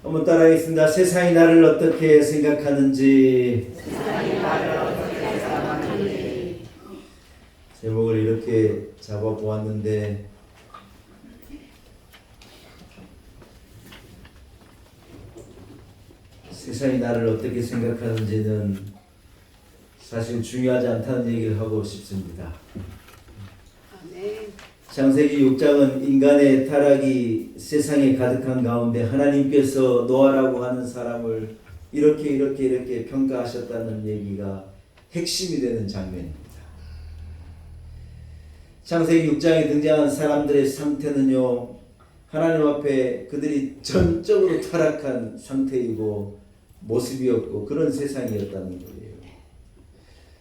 한번 따라하겠습니다. 세상이 나를 어떻게 생각하는지. 제목을 이렇게 잡아보았는데 세상이 나를 어떻게 생각하는지는 사실 중요하지 않다는 얘기를 하고 싶습니다. 창세기 6장은 인간의 타락이 세상에 가득한 가운데 하나님께서 노아라고 하는 사람을 이렇게 평가하셨다는 얘기가 핵심이 되는 장면입니다. 창세기 6장에 등장한 사람들의 상태는요, 하나님 앞에 그들이 전적으로 타락한 상태이고 모습이었고 그런 세상이었다는 거예요.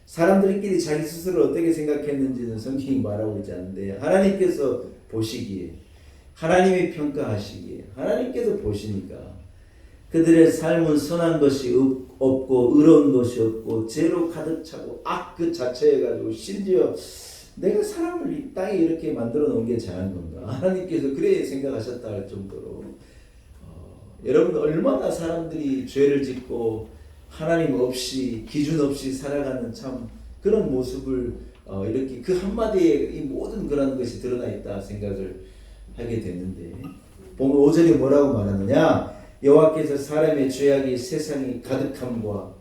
사람들끼리 자기 스스로 어떻게 생각했는지는 성경이 말하고 있지 않는데 하나님께서 보시기에, 하나님이 평가하시기에, 하나님께서 보시니까 그들의 삶은 선한 것이 없고 의로운 것이 없고 죄로 가득 차고 악 그 자체해가지고 심지어 내가 사람을 이 땅에 이렇게 만들어 놓은 게 잘한 건가? 하나님께서 그래 생각하셨다 할 정도로 여러분 얼마나 사람들이 죄를 짓고 하나님 없이 기준 없이 살아가는 참 그런 모습을 이렇게 그 한마디에 이 모든 그런 것이 드러나 있다 생각을 하게 됐는데 보면 5절에 뭐라고 말하느냐? 여호와께서 사람의 죄악이 세상이 가득함과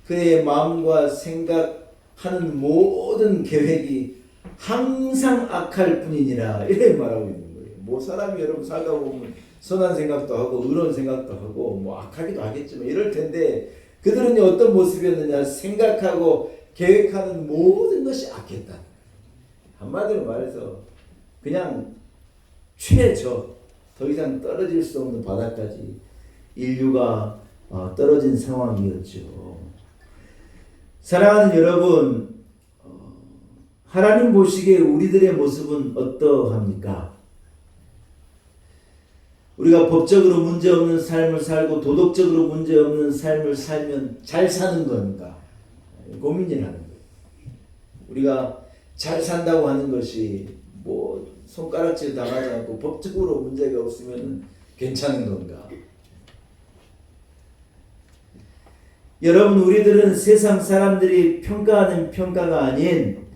그의 마음과 생각하는 모든 계획이 항상 악할 뿐이니라 이렇게 말하고 있는 거예요. 뭐 사람이 여러분 살다 보면 선한 생각도 하고 의로운 생각도 하고 뭐 악하기도 하겠지만 이럴 텐데 그들은 어떤 모습이었느냐? 생각하고 계획하는 모든 것이 악했다. 한마디로 말해서 그냥 최저 더 이상 떨어질 수 없는 바닥까지 인류가 떨어진 상황이었죠. 사랑하는 여러분, 하나님 보시기에 우리들의 모습은 어떠합니까? 우리가 법적으로 문제없는 삶을 살고 도덕적으로 문제없는 삶을 살면 잘 사는 건가? 고민이라는 거예요. 우리가 잘 산다고 하는 것이 뭐 손가락질 당하지 않고 법적으로 문제가 없으면 괜찮은 건가? 여러분, 우리들은 세상 사람들이 평가하는 평가가 아닌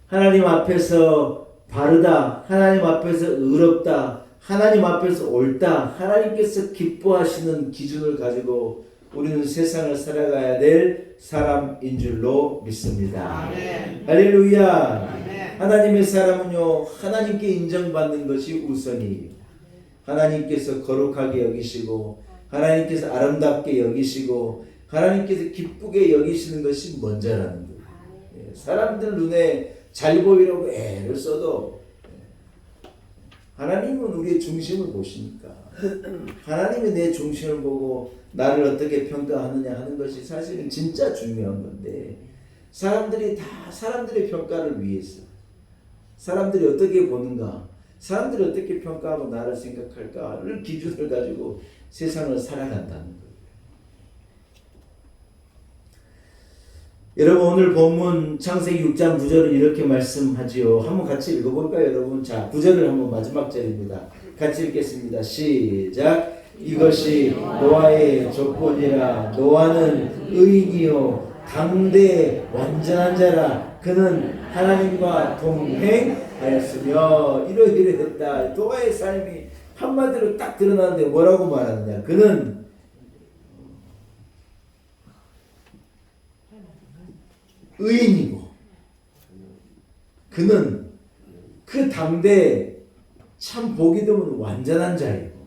하나님 앞에서 바르다, 하나님 앞에서 의롭다, 하나님 앞에서 옳다, 하나님께서 기뻐하시는 기준을 가지고 우리는 세상을 살아가야 될 사람인 줄로 믿습니다. 아멘. 할렐루야. 아멘. 하나님의 사람은요, 하나님께 인정받는 것이 우선이에요. 하나님께서 거룩하게 여기시고 하나님께서 아름답게 여기시고 하나님께서 기쁘게 여기시는 것이 먼저라는 거예요. 사람들 눈에 잘 보이려고 애를 써도 하나님은 우리의 중심을 보시니까 하나님이 내 중심을 보고 나를 어떻게 평가하느냐 하는 것이 사실은 진짜 중요한 건데 사람들이 다 사람들의 평가를 위해서 사람들이 어떻게 보는가, 사람들이 어떻게 평가하고 나를 생각할까를 기준을 가지고 세상을 살아간다는 거예요. 여러분 오늘 본문 창세기 6장 9절은 이렇게 말씀하지요. 한번 같이 읽어볼까요 여러분? 자, 9절을 한번 마지막 절입니다. 같이 읽겠습니다. 시작. 이것이 노아의 조건이라. 노아는 의인이요 당대 완전한 자라. 그는 하나님과 동행하였으며 이러이러했다. 노아의 삶이 한마디로 딱 드러나는데 뭐라고 말하느냐? 그는 의인이고 그는 그 당대에 참 보기 드문 완전한 자이고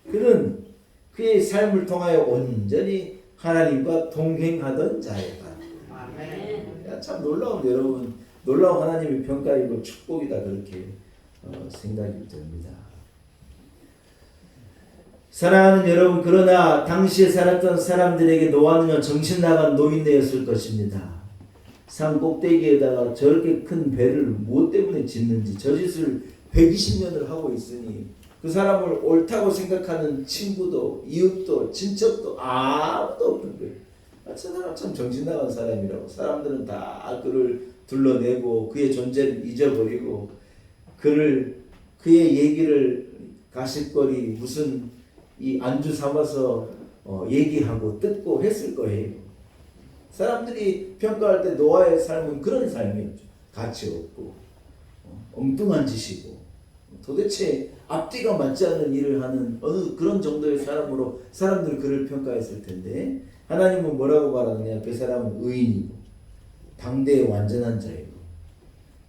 그는 그의 삶을 통하여 온전히 하나님과 동행하던 자이다. 아멘. 참 놀라운 여러분, 놀라운 하나님의 평가이고 축복이다 그렇게 생각이 듭니다. 사랑하는 여러분, 그러나 당시에 살았던 사람들에게 노아는 정신 나간 노인네였을 것입니다. 산 꼭대기에다가 저렇게 큰 배를 무엇 때문에 짓는지 저 짓을 120년을 하고 있으니 그 사람을 옳다고 생각하는 친구도 이웃도 친척도 아무도 없는 거예요. 저 사람 참 정신 나간 사람이라고. 사람들은 다 그를 둘러내고 그의 존재를 잊어버리고 그의 얘기를 가십거리 무슨 이 안주 삼아서 얘기하고 듣고 했을 거예요. 사람들이 평가할 때 노아의 삶은 그런 삶이었죠. 가치 없고 엉뚱한 짓이고 도대체 앞뒤가 맞지 않는 일을 하는 어느 그런 정도의 사람으로 사람들이 그를 평가했을 텐데, 하나님은 뭐라고 말하느냐? 그 사람은 의인이고 당대의 완전한 자이고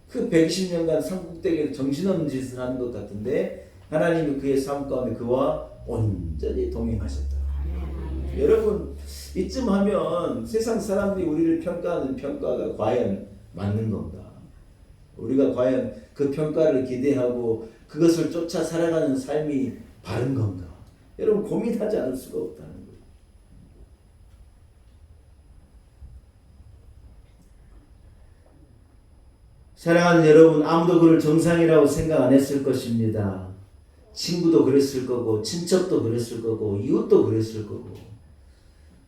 그 120년간 삼국대에서 정신없는 짓을 하는 것 같은데 하나님이 그의 삶 가운데 그와 온전히 동행하셨다. 여러분, 이쯤 하면 세상 사람들이 우리를 평가하는 평가가 과연 맞는 건가? 우리가 과연 그 평가를 기대하고 그것을 쫓아 살아가는 삶이 바른 건가? 여러분, 고민하지 않을 수가 없다는 거예요. 사랑하는 여러분, 아무도 그를 정상이라고 생각 안 했을 것입니다. 친구도 그랬을 거고 친척도 그랬을 거고 이웃도 그랬을 거고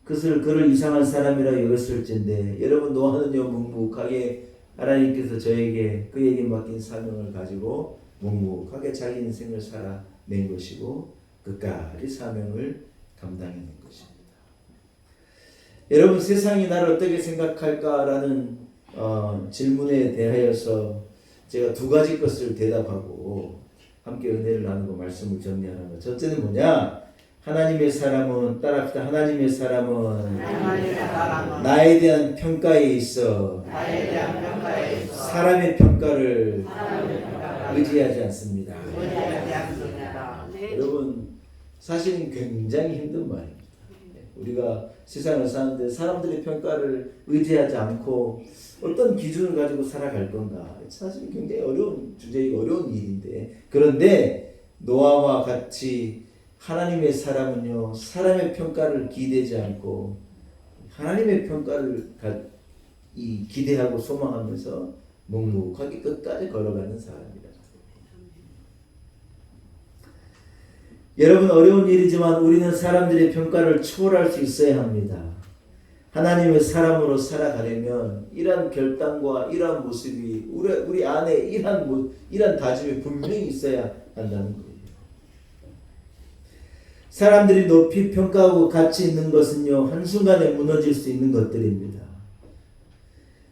그를 이상한 사람이라 여겼을진데, 여러분, 노아는요 묵묵하게 하나님께서 저에게 그에게 맡긴 사명을 가지고 묵묵하게 자기 인생을 살아낸 것이고 끝까지 사명을 감당해낸 것입니다. 여러분, 세상이 나를 어떻게 생각할까라는 질문에 대하여서 제가 두 가지 것을 대답하고 함께 은혜를 나누고 말씀을 정리하는 것. 첫째는 뭐냐? 하나님의 사람은, 따라합시다. 하나님의 사람은 나에 대한 평가에 있어 사람의 평가를 의지하지 않습니다. 여러분, 사실은 굉장히 힘든 말입니다. 우리가 세상을 사는데 사람들의 평가를 의지하지 않고 어떤 기준을 가지고 살아갈 건가? 사실 굉장히 어려운 주제이고 어려운 일인데, 그런데 노아와 같이 하나님의 사람은요 사람의 평가를 기대지 않고 하나님의 평가를 기대하고 소망하면서 묵묵하게 끝까지 걸어가는 사람이다. 여러분, 어려운 일이지만 우리는 사람들의 평가를 초월할 수 있어야 합니다. 하나님의 사람으로 살아가려면 이러한 결단과 이러한 모습이 우리 안에 이러한 다짐이 분명히 있어야 한다는 거예요. 사람들이 높이 평가하고 가치 있는 것은요 한순간에 무너질 수 있는 것들입니다.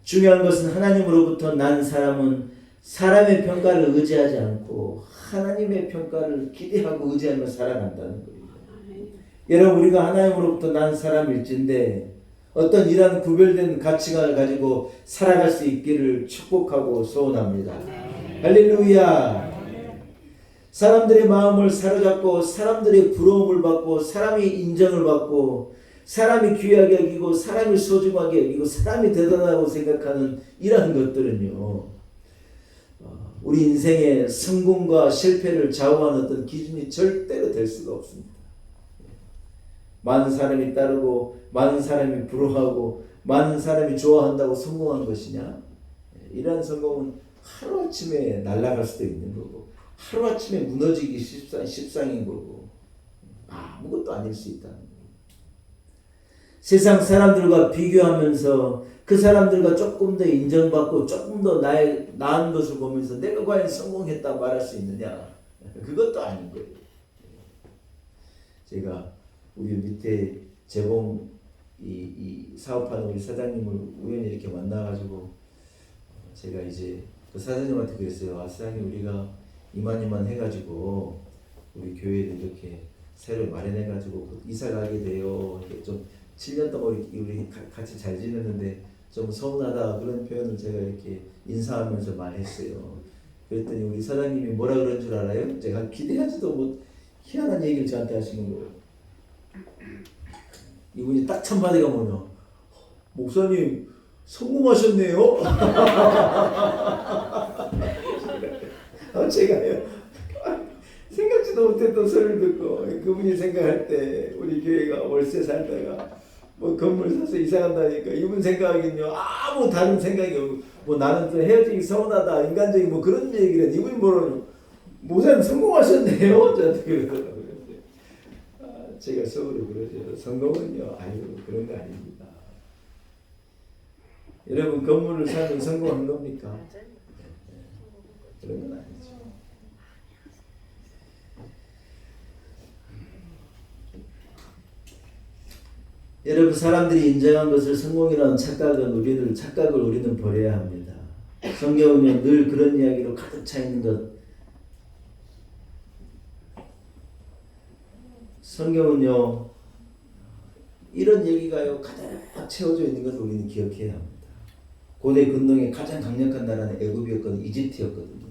중요한 것은 하나님으로부터 난 사람은 사람의 평가를 의지하지 않고 하나님의 평가를 기대하고 의지하며 살아간다는 거예요. 여러분, 우리가 하나님으로부터 난 사람일진데 어떤 이러한 구별된 가치관을 가지고 살아갈 수 있기를 축복하고 소원합니다. 할렐루야. 사람들의 마음을 사로잡고 사람들의 부러움을 받고 사람의 인정을 받고 사람이 귀하게 여기고 사람이 소중하게 여기고 사람이 대단하다고 생각하는 이러한 것들은요 우리 인생의 성공과 실패를 좌우하는 어떤 기준이 절대로 될 수가 없습니다. 많은 사람이 따르고 많은 사람이 부러워하고 많은 사람이 좋아한다고 성공한 것이냐? 이러한 성공은 하루아침에 날아갈 수도 있는 거고 하루아침에 무너지기 십상인 거고 아무것도 아닐 수 있다는 거예요. 세상 사람들과 비교하면서 그 사람들과 조금 더 인정받고 조금 더 나은 것을 보면서 내가 과연 성공했다 말할 수 있느냐? 그것도 아닌 거예요. 제가 우리 밑에 재봉 이 사업하는 우리 사장님을 우연히 이렇게 만나가지고 제가 이제 그 사장님한테 그랬어요. 사장님, 우리가 이만 해가지고 우리 교회를 이렇게 새로 마련해가지고 이사 가게 돼요. 이렇게 좀 7년 동안 우리 같이 잘 지냈는데 좀 서운하다, 그런 표현을 제가 이렇게 인사하면서 말했어요. 그랬더니 우리 사장님이 뭐라 그런 줄 알아요? 제가 기대하지도 못 희한한 얘기를 저한테 하시는 거예요. 이분이 딱 찬바디가 뭐냐? 목사님 성공하셨네요. 제가요 생각지도 못했던 소리를 듣고 그분이 생각할 때 우리 교회가 월세 살다가 뭐 건물 사서 이사 간다니까 이분 생각하기는요 아무 다른 생각이 없고 나는 또 헤어지기 서운하다 인간적인 뭐 그런 얘기를 했는데 이분이 뭐라고 목사님 성공하셨네요. 저한테 그러더라고요. 제가 속으로 그러죠. 성공은요 아유 그런 거 아닙니다. 여러분, 건물을 사면 성공한 겁니까? 그런 건 아니죠. 여러분 사람들이 인정한 것을 성공이라는 착각을 우리는 버려야 합니다. 성경은 늘 그런 이야기로 가득 차 있는 것. 성경은요 이런 얘기가요 가득 채워져 있는 것을 우리는 기억해야 합니다. 고대 근동의 가장 강력한 나라는 애굽이었거든요. 이집트였거든요.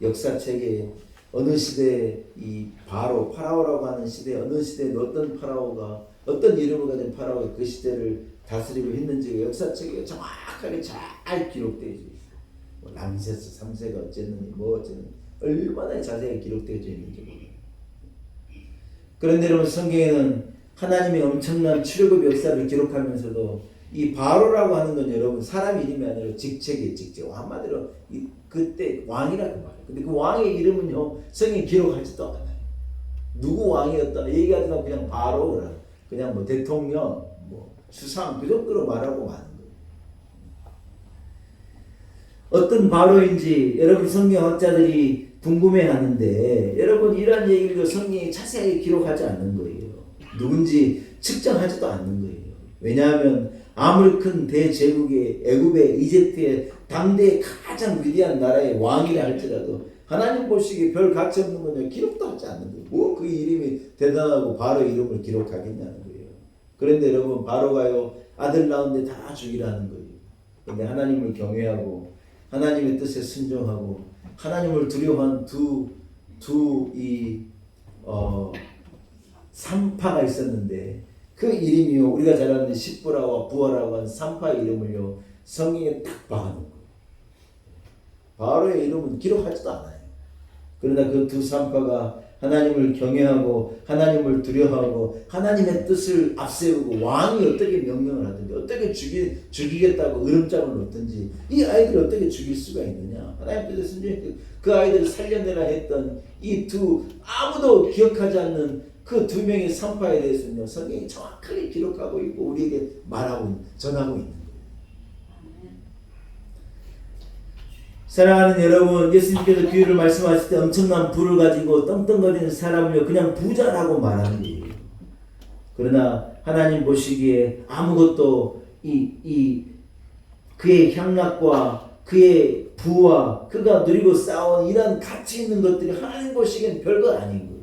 역사책에 어느 시대에 이 파라오라고 하는 시대에 어느 시대에 어떤 파라오가 어떤 이름을 가진 파라오가 그 시대를 다스리고 했는지가 역사책에 정확하게 잘 기록되어 있어요. 뭐 람세스 3세가 어쨌느니 뭐 어쨌느니 얼마나 자세하게 기록되어 있는지 모르겠어요. 그런데 여러분 성경에는 하나님의 엄청난 출애굽 역사를 기록하면서도 이 바로라고 하는 건 여러분 사람 이름이 아니라 직책이에요. 직책. 한마디로 그때 왕이라고 말해요. 근데 그 왕의 이름은요 성경에 기록하지도 않아요. 누구 왕이었다 얘기하지만 그냥 바로 그냥 뭐 대통령 뭐 수상 그 정도로 말하고 마는 거예요. 어떤 바로인지 여러분 성경학자들이 궁금해하는데 여러분 이러한 얘기를 성경이 자세하게 기록하지 않는 거예요. 누군지 측정하지도 않는 거예요. 왜냐하면 아무리 큰 대제국의 애굽의 이집트의 당대의 가장 위대한 나라의 왕이라 할지라도 하나님 보시기에 별 가치 없는 거냐 기록도 하지 않는 거예요. 뭐 그 이름이 대단하고 바로 이름을 기록하겠냐는 거예요. 그런데 여러분 바로가요 아들 낳은데 다 죽이라는 거예요. 근데 하나님을 경외하고 하나님의 뜻에 순종하고 하나님을 두려워한 산파가 있었는데 그 이름이요 우리가 잘 아는 십부라와 부하라고 하는 산파의 이름을요 성경에 딱 박아놓은 거예요. 바로의 이름은 기록하지도 않아요. 그러나 그 두 산파가 하나님을 경외하고 하나님을 두려워하고 하나님의 뜻을 앞세우고 왕이 어떻게 명령을 하든지 어떻게 죽이겠다고 으름장을 놓든지 이 아이들을 어떻게 죽일 수가 있느냐. 하나님 뜻에 순종해서 그 아이들을 살려내라 했던 이 아무도 기억하지 않는 그 두 명의 산파에 대해서는요 성경이 정확하게 기록하고 있고 우리에게 전하고 있는 거예요. 사랑하는 여러분, 예수님께서 비유를 말씀하실 때 엄청난 부를 가지고 떵떵거리는 사람을요 그냥 부자라고 말하는 거예요. 그러나 하나님 보시기에 아무것도 그의 향락과 그의 부와 그가 누리고 쌓아온 이런 가치 있는 것들이 하나님 보시기엔 별거 아닌 거예요.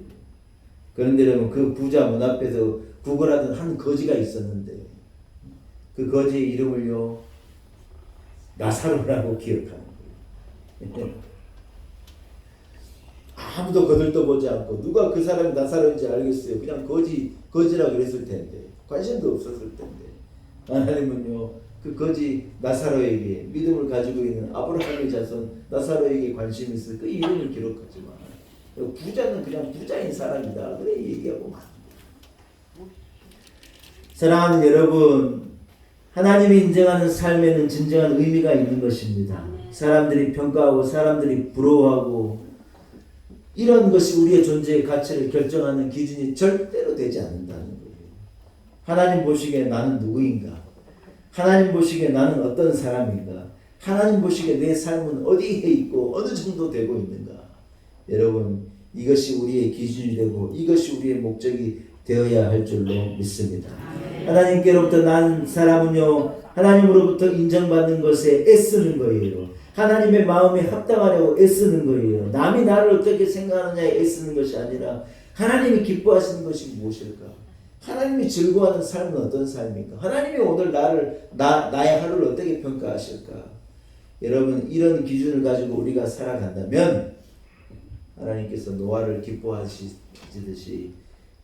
그런데 여러분 그 부자 문 앞에서 구걸하던 한 거지가 있었는데 그 거지의 이름을요 나사로라고 기억하는 거예요. 아무도 거들떠보지 않고 누가 그 사람이 나사로인지 알겠어요. 그냥 거지라고 그랬을 텐데 관심도 없었을 텐데 하나님은요 그 거지 나사로에게 믿음을 가지고 있는 아브라함의 자손 나사로에게 관심이 있어 그 이름을 기록하지만 부자는 그냥 부자인 사람이다 그래 얘기하고 만. 사랑하는 여러분, 하나님이 인정하는 삶에는 진정한 의미가 있는 것입니다. 사람들이 평가하고 사람들이 부러워하고 이런 것이 우리의 존재의 가치를 결정하는 기준이 절대로 되지 않는다는 거예요. 하나님 보시기에 나는 누구인가? 하나님 보시기에 나는 어떤 사람인가? 하나님 보시기에 내 삶은 어디에 있고 어느 정도 되고 있는가? 여러분 이것이 우리의 기준이 되고 이것이 우리의 목적이 되어야 할 줄로 믿습니다. 하나님께로부터 난 사람은요 하나님으로부터 인정받는 것에 애쓰는 거예요. 하나님의 마음에 합당하려고 애쓰는 거예요. 남이 나를 어떻게 생각하느냐에 애쓰는 것이 아니라 하나님이 기뻐하시는 것이 무엇일까? 하나님이 즐거워하는 삶은 어떤 삶입니까? 하나님이 오늘 나의 하루를 어떻게 평가하실까? 여러분 이런 기준을 가지고 우리가 살아간다면 하나님께서 노아를 기뻐하시듯이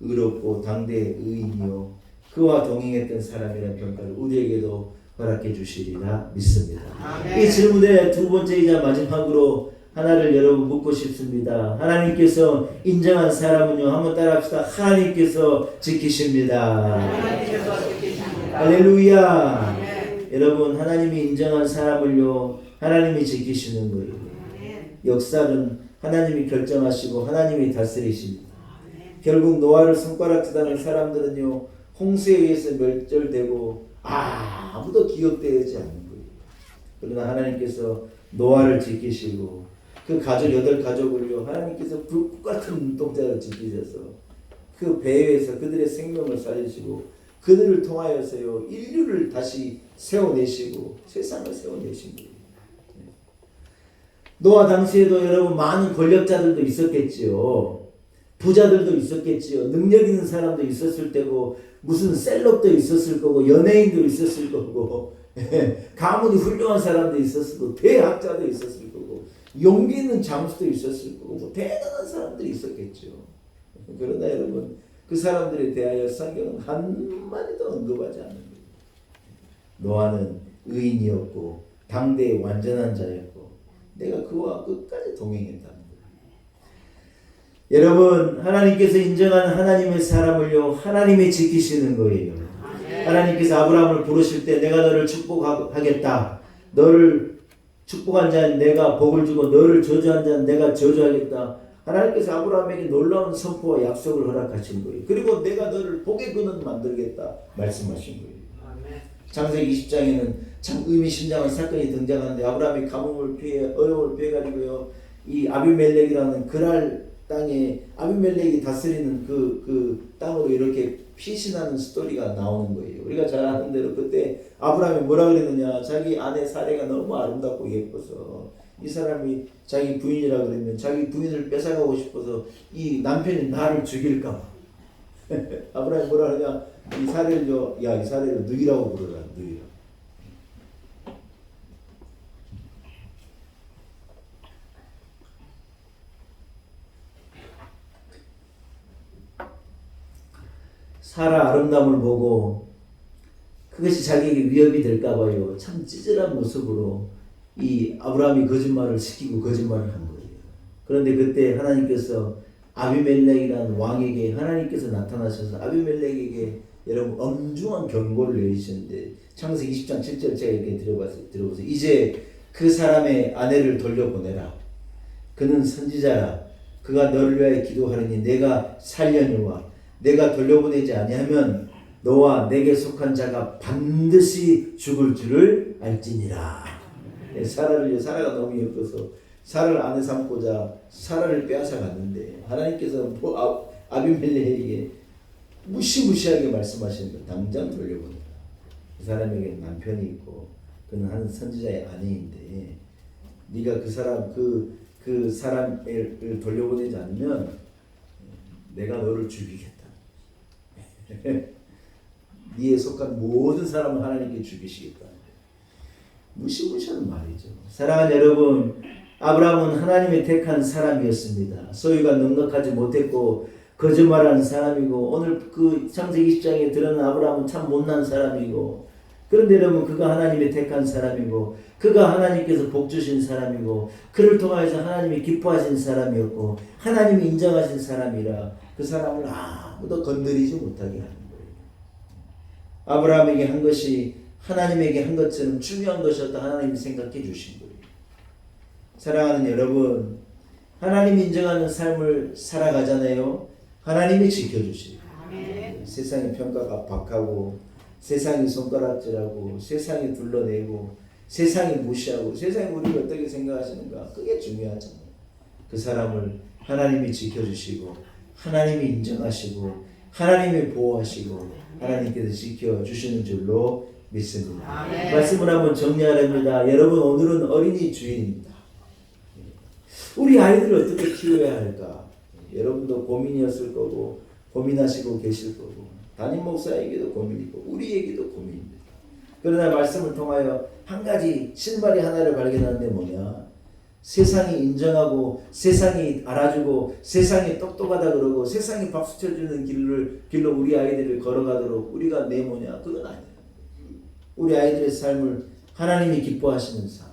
의롭고 당대의 의인이요 그와 동행했던 사람이라는 평가를 우리에게도 허락해 주시리라 믿습니다. 아멘. 이 질문의 두 번째이자 마지막으로 하나를 여러분 묻고 싶습니다. 하나님께서 인정한 사람은요 한번 따라합시다. 하나님께서 지키십니다. 할렐루야. 여러분 하나님이 인정한 사람을요 하나님이 지키시는 거예요. 역사는 하나님이 결정하시고 하나님이 다스리십니다. 결국 노아를 손가락질하는 사람들은요 홍수에 의해서 멸절되고 아무도 기억되지 않는 거예요. 그러나 하나님께서 노아를 지키시고 그 가족 8가족을요 하나님께서 불꽃 같은 눈동자를 지키셔서 그 배에서 그들의 생명을 살리시고 그들을 통하여서요 인류를 다시 세워내시고 세상을 세워내신 거예요. 노아 당시에도 여러분 많은 권력자들도 있었겠지요. 부자들도 있었겠지요. 능력 있는 사람도 있었을 테고 무슨 셀럽도 있었을 거고 연예인도 있었을 거고 가문이 훌륭한 사람도 있었을 거고 대학자도 있었을 거고 용기 있는 장수도 있었을 거고 뭐 대단한 사람들이 있었겠죠. 그러나 여러분 그 사람들에 대하여 성경은 한마디도 언급하지 않는 거예요. 노아는 의인이었고 당대의 완전한 자였고 내가 그와 끝까지 동행했다는 거예요. 여러분 하나님께서 인정하는 하나님의 사람을요 하나님이 지키시는 거예요. 하나님께서 아브라함을 부르실 때 내가 너를 축복하겠다. 너를 축복한 자는 내가 복을 주고 너를 저주한 자는 내가 저주하겠다. 하나님께서 아브라함에게 놀라운 선포와 약속을 허락하신 거예요. 그리고 내가 너를 복의 근원 만들겠다 말씀하신 거예요. 창세기 20장에는 참 의미심장한 사건이 등장하는데 아브라함이 가뭄을 피해 어려움을 피해 가지고요 이 아비멜렉이라는 그랄 땅에 아비멜렉이 다스리는 그 땅으로 이렇게 피신하는 스토리가 나오는 거예요. 우리가 잘 아는 대로 그때 아브라함이 뭐라 그랬느냐, 자기 아내 사례가 너무 아름답고 예뻐서 이 사람이 자기 부인이라 그러면 자기 부인을 뺏어가고 싶어서 이 남편이 나를 죽일까 봐 아브라함이 뭐라 그러냐, 이 사례를 이 사례를 누이라고 부르라. 누이라. 사라 아름다움을 보고 그것이 자기에게 위협이 될까 봐요. 참 찌질한 모습으로 이 아브라함이 거짓말을 시키고 거짓말을 한 거예요. 그런데 그때 하나님께서 아비멜렉이라는 왕에게 하나님께서 나타나셔서 아비멜렉에게 여러분 엄중한 경고를 내리셨는데 창세기 20장 7절 제가 이렇게 들어보세요. 이제 그 사람의 아내를 돌려보내라. 그는 선지자라. 그가 너를 위하여 기도하리니 내가 살려니와 내가 돌려보내지 아니하면 너와 내게 속한 자가 반드시 죽을 줄을 알지니라. 사라가 너무 예뻐서 사라를 아내 삼고자 사라를 빼앗아 갔는데 하나님께서 아비멜렉에게 무시무시하게 말씀하시는 거예요. 당장 돌려보내라. 그 사람에게 남편이 있고 그는 한 선지자의 아내인데 네가 그 사람을 돌려보내지 않으면 내가 너를 죽이겠다. 네에 속한 모든 사람을 하나님께 죽이시겠다. 무시무시한 말이죠. 사랑하는 여러분, 아브라함은 하나님이 택한 사람이었습니다. 소유가 넉넉하지 못했고 거짓말하는 사람이고 오늘 그 창세기 20장에 드러난 아브라함은 참 못난 사람이고 그런데 여러분 그가 하나님이 택한 사람이고 그가 하나님께서 복 주신 사람이고 그를 통하여서 하나님이 기뻐하신 사람이었고 하나님이 인정하신 사람이라 그 사람을 아무도 건드리지 못하게 하는 거예요. 아브라함에게 한 것이 하나님에게 한 것처럼 중요한 것이었다 하나님이 생각해 주신 거예요. 사랑하는 여러분, 하나님이 인정하는 삶을 살아가잖아요. 하나님이 지켜주시고 세상의 평가가 박하고 세상이 손가락질하고 세상이 둘러내고 세상이 무시하고 세상이 우리를 어떻게 생각하시는가 그게 중요하잖아요. 그 사람을 하나님이 지켜주시고 하나님이 인정하시고 하나님이 보호하시고 하나님께서 지켜주시는 줄로 믿습니다. 말씀을 한번 정리하렵니다. 여러분 오늘은 어린이 주일입니다. 우리 아이들을 어떻게 키워야 할까? 여러분도 고민이었을 거고 고민하시고 계실 거고 담임 목사에게도 고민이고 우리에게도 고민입니다. 그러나 말씀을 통하여 한 가지 신발이 하나를 발견하는데 뭐냐? 세상이 인정하고 세상이 알아주고 세상이 똑똑하다 그러고 세상이 박수 쳐주는 길로 우리 아이들을 걸어가도록 우리가 내모냐? 그건 아니에요. 우리 아이들의 삶을 하나님이 기뻐하시는 삶,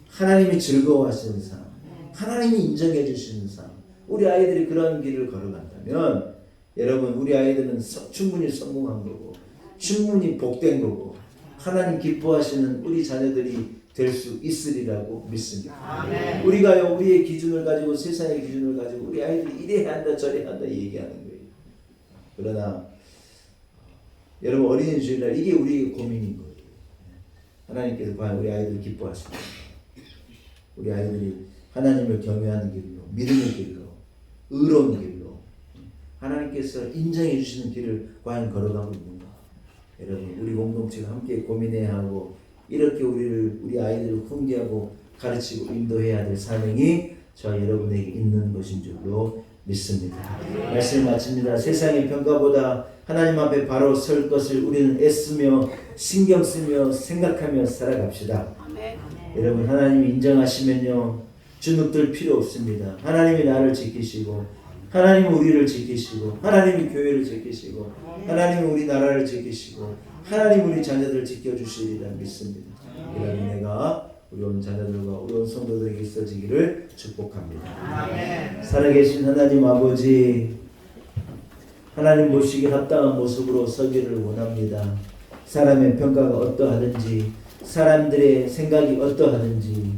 하나님이 즐거워하시는 삶, 하나님이 인정해 주시는 삶, 우리 아이들이 그런 길을 걸어간다면 여러분 우리 아이들은 충분히 성공한 거고 충분히 복된 거고 하나님 기뻐하시는 우리 자녀들이 될 수 있으리라고 믿습니다. 아멘. 우리가요 우리의 기준을 가지고 세상의 기준을 가지고 우리 아이들이 이래야 한다 저래야 한다 얘기하는 거예요. 그러나 여러분 어린이 주일날 이게 우리의 고민인 거예요. 하나님께서 과연 우리 아이들 기뻐하십니까? 우리 아이들이 하나님을 경외하는 길로 믿음의 길로 의로운 길로 하나님께서 인정해 주시는 길을 과연 걸어가고 있는가? 여러분 우리 공동체가 함께 고민해야 하고 이렇게 우리 아이들을 훈계하고 가르치고 인도해야 될 사명이 저와 여러분에게 있는 것인 줄로 믿습니다. 말씀 마칩니다. 세상의 평가보다 하나님 앞에 바로 설 것을 우리는 애쓰며 신경 쓰며 생각하며 살아갑시다. 여러분 하나님이 인정하시면요 주눅들 필요 없습니다. 하나님이 나를 지키시고 하나님은 우리를 지키시고 하나님이 교회를 지키시고 하나님은 우리 나라를 지키시고 하나님 우리 자녀들을 지켜주시리라 믿습니다. 이런 은혜가 우리 온 자녀들과 우리 온 성도들에게 있어지기를 축복합니다. 살아계신 하나님 아버지, 하나님 보시기에 합당한 모습으로 서기를 원합니다. 사람의 평가가 어떠하든지 사람들의 생각이 어떠하든지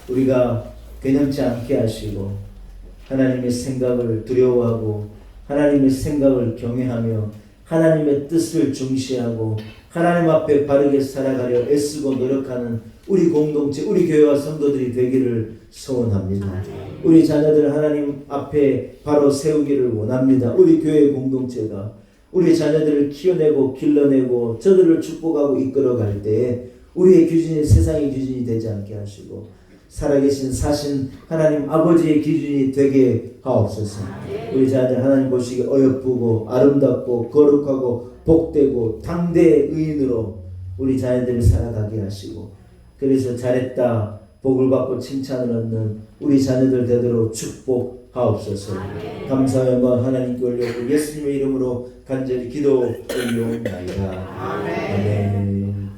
우리가 괴념치 않게 하시고 하나님의 생각을 두려워하고 하나님의 생각을 경외하며 하나님의 뜻을 중시하고 하나님 앞에 바르게 살아가려 애쓰고 노력하는 우리 공동체, 우리 교회와 성도들이 되기를 소원합니다. 우리 자녀들 하나님 앞에 바로 세우기를 원합니다. 우리 교회 공동체가 우리 자녀들을 키워내고 길러내고 저들을 축복하고 이끌어갈 때 우리의 기준이 세상의 기준이 되지 않게 하시고 살아계신 사신 하나님 아버지의 기준이 되게 하옵소서. 우리 자녀들 하나님 보시기에 어여쁘고 아름답고 거룩하고 복되고 당대의 의인으로 우리 자녀들을 살아가게 하시고 그래서 잘했다 복을 받고 칭찬을 얻는 우리 자녀들 되도록 축복하옵소서. 감사와 영광 하나님께 올려고 예수님의 이름으로 간절히 기도 올려옵나이다. 아멘.